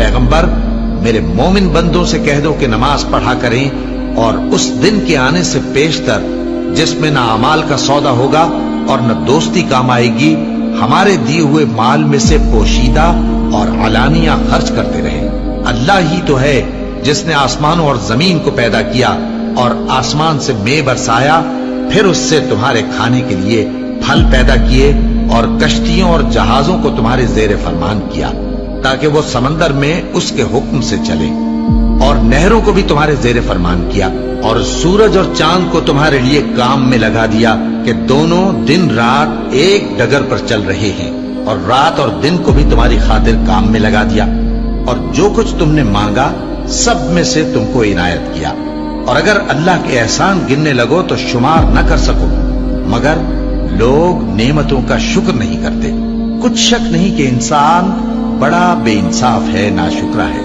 पैगंबर मेरे मोमिन बंदों से कह दो कि नमाज पढ़ा करें और उस दिन के आने से पेशतर जिसमें ना अमाल का सौदा होगा और न दोस्ती काम आएगी, हमारे दिए हुए माल में से पोशीदा और अलानिया खर्च करते रहे। अल्लाह ही तो है जिसने आसमानों और जमीन को पैदा किया और आसमान से मे बरसाया, फिर उससे तुम्हारे खाने के लिए फल पैदा किए और कश्तियों और जहाजों को तुम्हारे जेर फरमान किया ताकि वो समंदर में उसके हुक्म से चले, और नहरों को भी तुम्हारे जेर फरमान किया, और सूरज और चांद को तुम्हारे लिए काम में लगा दिया कि दोनों दिन रात एक डगर पर चल रहे हैं, और रात और दिन को भी तुम्हारी खातिर काम में लगा दिया, और जो कुछ तुमने मांगा सब में से तुमको इनायत किया। और अगर अल्लाह के एहसान गिनने लगो तो शुमार न कर सको, मगर लोग नेमतों का शुक्र नहीं करते। कुछ शक नहीं कि इंसान बड़ा बेइंसाफ है, नाशुक्रा है।